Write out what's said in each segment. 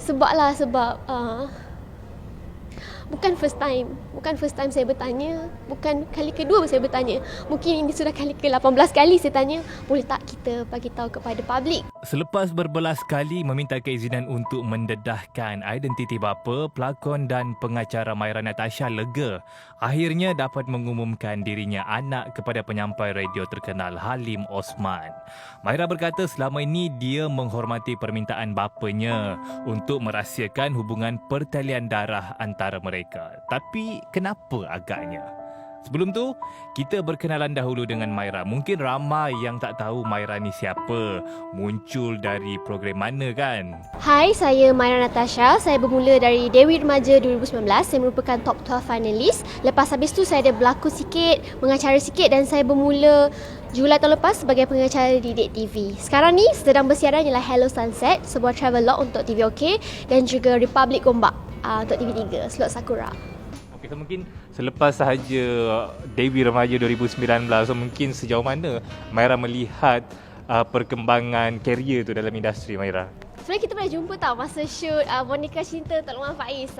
Sebab bukan first time saya bertanya, bukan kali kedua saya bertanya. Mungkin ini sudah kali ke-18 kali saya tanya, boleh tak kita bagi tahu kepada publik. Selepas berbelas kali meminta keizinan untuk mendedahkan identiti bapa, pelakon dan pengacara Maira Natasha lega akhirnya dapat mengumumkan dirinya anak kepada penyampai radio terkenal Halim Osman. Maira berkata selama ini dia menghormati permintaan bapanya untuk merahsiakan hubungan pertalian darah antara mereka. Tapi kenapa agaknya? Sebelum tu, kita berkenalan dahulu dengan Maira. Mungkin ramai yang tak tahu Maira ni siapa, muncul dari program mana kan? Hai, saya Maira Natasha. Saya bermula dari Dewi Remaja 2019. Saya merupakan top 12 finalis. Lepas habis tu saya ada berlakon sikit, mengacara sikit dan saya bermula Julai tahun lepas sebagai pengacara di Date TV. Sekarang ni sedang bersiaran ialah Hello Sunset, sebuah travelog untuk TV OK dan juga Republic Gombak untuk TV3, slot Sakura. Okay, so mungkin selepas sahaja Dewi Remaja 2019, so mungkin sejauh mana Maira melihat perkembangan karier tu dalam industri, Maira? Sebenarnya kita pernah jumpa tau masa shoot Boneka Cinta Tok Luman Faiz.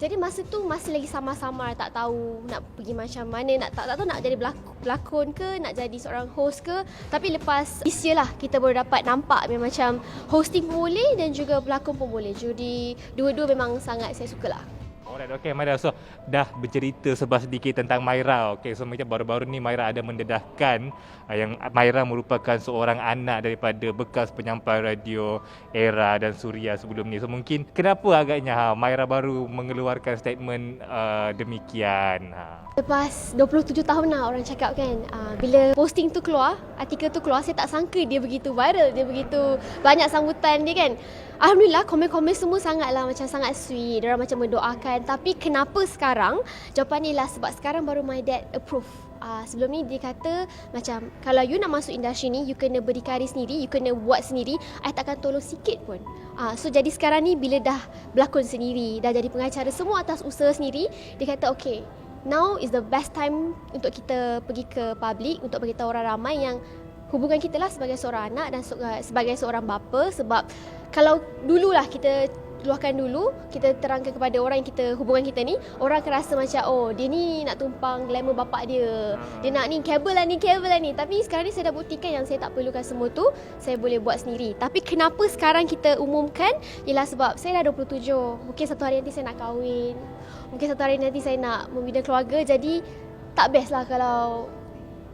Jadi masa tu masih lagi samar-samar, tak tahu nak pergi macam mana, tak tahu nak jadi pelakon ke, nak jadi seorang host ke. Tapi lepas this year lah kita baru dapat nampak memang macam hosting pun boleh dan juga pelakon pun boleh. Jadi dua-dua memang sangat saya suka lah. Alright, okay Maira, so dah bercerita sebab sedikit tentang Maira. Okay, so macam baru-baru ni Maira ada mendedahkan yang Maira merupakan seorang anak daripada bekas penyampai radio Era dan Suria sebelum ni. So mungkin kenapa agaknya Maira baru mengeluarkan statement demikian? Lepas 27 tahun lah orang cakap kan, bila posting tu keluar, artikel tu keluar, saya tak sangka dia begitu viral, dia begitu banyak sambutan dia kan. Alhamdulillah, komen-komen semua sangatlah macam sangat sweet, diorang macam mendoakan. Tapi kenapa sekarang? Jawapan ni lah sebab sekarang baru my dad approve. Sebelum ni dia kata macam kalau you nak masuk industri ni, you kena berdikari sendiri, you kena buat sendiri, I takkan tolong sikit pun. So jadi sekarang ni bila dah berlakon sendiri, dah jadi pengacara semua atas usaha sendiri, dia kata okay, now is the best time untuk kita pergi ke public, untuk beritahu orang ramai yang hubungan kita lah sebagai seorang anak dan sebagai seorang bapa. Sebab kalau dululah kita luahkan dulu, kita terangkan kepada orang yang hubungan kita ni, orang akan rasa macam oh dia ni nak tumpang glamour bapak dia, dia nak ni kabel lah ni. Tapi sekarang ni saya dah buktikan yang saya tak perlukan semua tu, saya boleh buat sendiri. Tapi kenapa sekarang kita umumkan ialah sebab saya dah 27, mungkin satu hari nanti saya nak kahwin, mungkin satu hari nanti saya nak membina keluarga. Jadi tak best lah kalau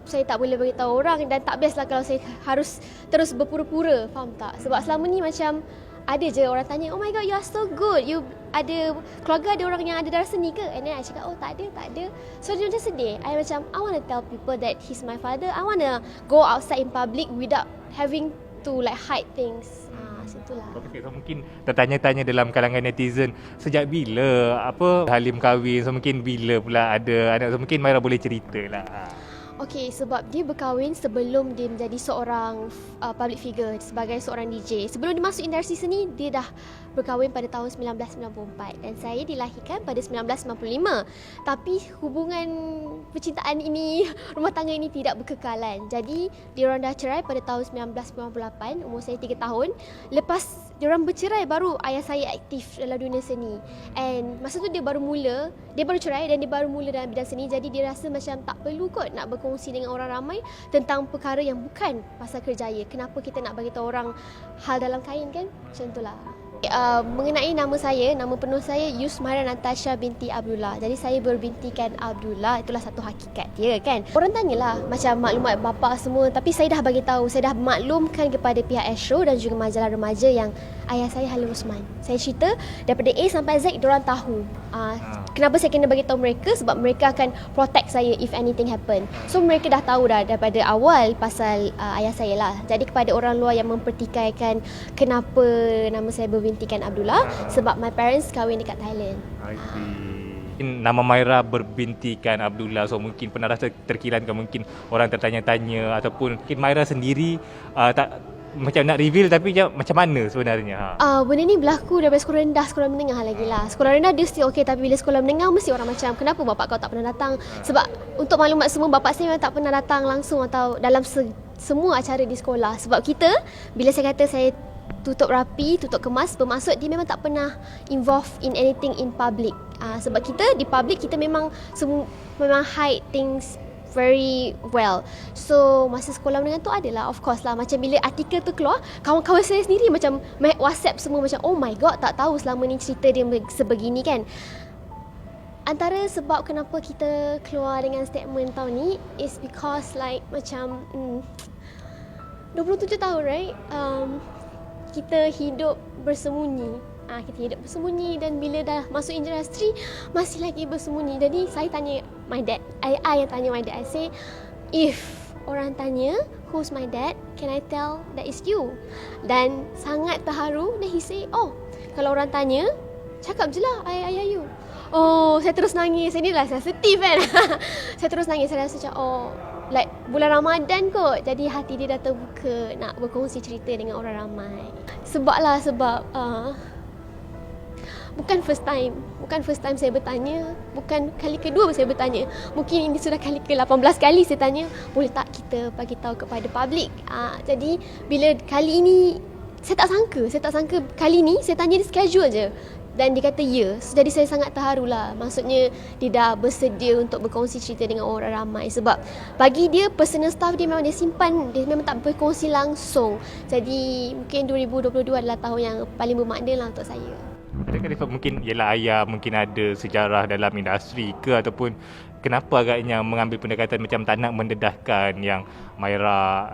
saya tak boleh beritahu orang, dan tak best lah kalau saya harus terus berpura-pura, faham tak? Sebab selama ni macam ada je orang tanya, oh my god, you are so good, you ada keluarga, ada orang yang ada darah seni ke? And then I cakap, oh tak ada. So dia macam sedih. I macam, I want to tell people that he's my father. I want to go outside in public without having to like hide things. Situlah. Okay, so mungkin tertanya-tanya dalam kalangan netizen, sejak bila Halim kahwin, so mungkin bila pula ada anak, so mungkin Maira boleh cerita lah. Okay, sebab dia berkahwin sebelum dia menjadi seorang public figure sebagai seorang DJ. Sebelum dia masuk industri seni, dia dah berkahwin pada tahun 1994 dan saya dilahirkan pada 1995. Tapi hubungan percintaan ini, rumah tangga ini tidak berkekalan. Jadi, diorang dah cerai pada tahun 1998, umur saya 3 tahun. Lepas diorang bercerai, baru ayah saya aktif dalam dunia seni. And masa tu dia baru cerai dan dia baru mula dalam bidang seni. Jadi dia rasa macam tak perlu kot nak berkongsi dengan orang ramai tentang perkara yang bukan pasal kerjaya. Kenapa kita nak bagi tahu orang hal dalam kain kan? Macam itulah. Mengenai nama saya, nama penuh saya Yusmaira Natasha binti Abdullah. Jadi saya berbintikan Abdullah, itulah satu hakikat dia kan. Orang tanyalah macam maklumat bapa semua, tapi saya dah bagi tahu, saya dah maklumkan kepada pihak Astro dan juga majalah remaja yang ayah saya Halim Osman. Saya cerita daripada A sampai Z, diorang tahu. Kenapa saya kena bagi tahu mereka? Sebab mereka akan protect saya if anything happen. So mereka dah tahu dah daripada awal pasal ayah saya lah. Jadi kepada orang luar yang mempertikaikan kenapa nama saya berbintikan Abdullah, sebab my parents kahwin dekat Thailand. I see. Nama Maira berbintikan Abdullah, so mungkin pernah rasa terkilan ke, mungkin orang tertanya-tanya, ataupun mungkin Maira sendiri tak macam nak reveal tapi macam mana sebenarnya? Benda ni berlaku daripada sekolah rendah, sekolah menengah lagi lah. Sekolah rendah dia still okay, tapi bila sekolah menengah mesti orang macam, kenapa bapak kau tak pernah datang? Sebab untuk maklumat semua, bapak saya memang tak pernah datang langsung atau dalam semua acara di sekolah. Sebab kita, bila saya kata saya tutup rapi, tutup kemas, bermaksud dia memang tak pernah involve in anything in public. Sebab kita di public kita memang memang hide things very well. So masa sekolah menengah tu adalah, of course lah, macam bila artikel tu keluar, kawan-kawan saya sendiri macam WhatsApp semua macam, oh my god, tak tahu selama ni cerita dia sebegini kan. Antara sebab kenapa kita keluar dengan statement tahun ni is because like macam 27 tahun, right? Kita hidup bersembunyi. Kita hidup bersembunyi, dan bila dah masuk industri masih lagi bersembunyi. Jadi saya tanya my dad, I yang tanya my dad, I say, if orang tanya who's my dad, can I tell that is you? Dan sangat terharu, then he say, oh, kalau orang tanya cakap je lah I you. Oh, saya terus nangis. Ini lah sensitif kan. Saya terus nangis. Saya rasa macam, oh, like bulan Ramadan kot, jadi hati dia dah terbuka nak berkongsi cerita dengan orang ramai. Sebab bukan first time saya bertanya, bukan kali kedua saya bertanya, mungkin ini sudah kali ke-18 kali saya tanya, boleh tak kita bagi tahu kepada publik. Jadi bila kali ini saya tak sangka kali ni saya tanya dia casual je, dan dia kata ya. Jadi saya sangat terharu lah. Maksudnya dia dah bersedia untuk berkongsi cerita dengan orang ramai. Sebab bagi dia, personal stuff dia memang dia simpan, dia memang tak berkongsi langsung. Jadi mungkin 2022 adalah tahun yang paling bermakna lah untuk saya. Adakah Rifat mungkin, yelah ayah mungkin ada sejarah dalam industri ke, ataupun kenapa agaknya mengambil pendekatan macam tak nak mendedahkan yang Maira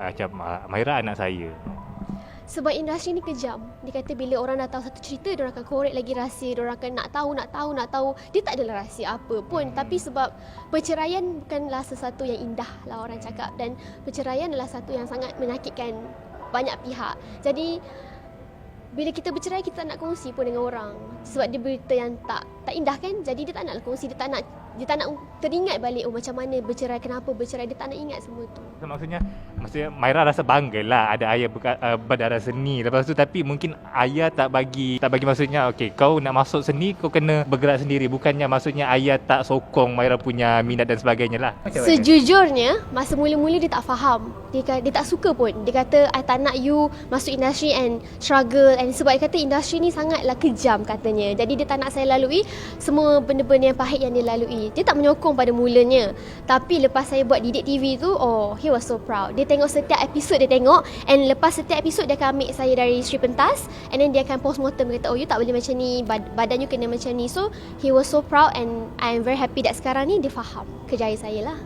anak saya? Sebab industri ni kejam. Dia kata bila orang dah tahu satu cerita, diorang akan korek lagi rahsia, diorang akan nak tahu. Dia tak adalah rahsia apa pun. Tapi sebab perceraian bukanlah sesuatu yang indah lah orang cakap. Dan perceraian adalah satu yang sangat menyakitkan banyak pihak. Jadi bila kita bercerai, kita tak nak kongsi pun dengan orang. Sebab dia berita yang tak indah kan. Jadi dia tak nak kongsi, dia tak nak teringat balik, oh macam mana bercerai, kenapa bercerai. Dia tak nak ingat semua tu. Maksudnya Maira rasa bangga lah ada ayah berdarah seni. Lepas tu tapi mungkin ayah tak bagi maksudnya, okey, kau nak masuk seni, kau kena bergerak sendiri. Bukannya maksudnya ayah tak sokong Maira punya minat dan sebagainya lah. Sejujurnya masa mula-mula dia tak faham. Dia tak suka pun. Dia kata, I tak nak you masuk industri and struggle. And sebab dia kata industri ni sangatlah kejam katanya. Jadi dia tak nak saya lalui semua benda-benda yang pahit yang dia lalui. Dia tak menyokong pada mulanya. Tapi lepas saya buat Didik TV tu, oh, he was so proud. Dia tengok setiap episod, dia tengok. And lepas setiap episod dia akan ambil saya dari Sri Pentas. And then dia akan postmortem. Dia kata, oh, you tak boleh macam ni, badan you kena macam ni. So he was so proud, and I am very happy that sekarang ni dia faham kerjaya saya lah.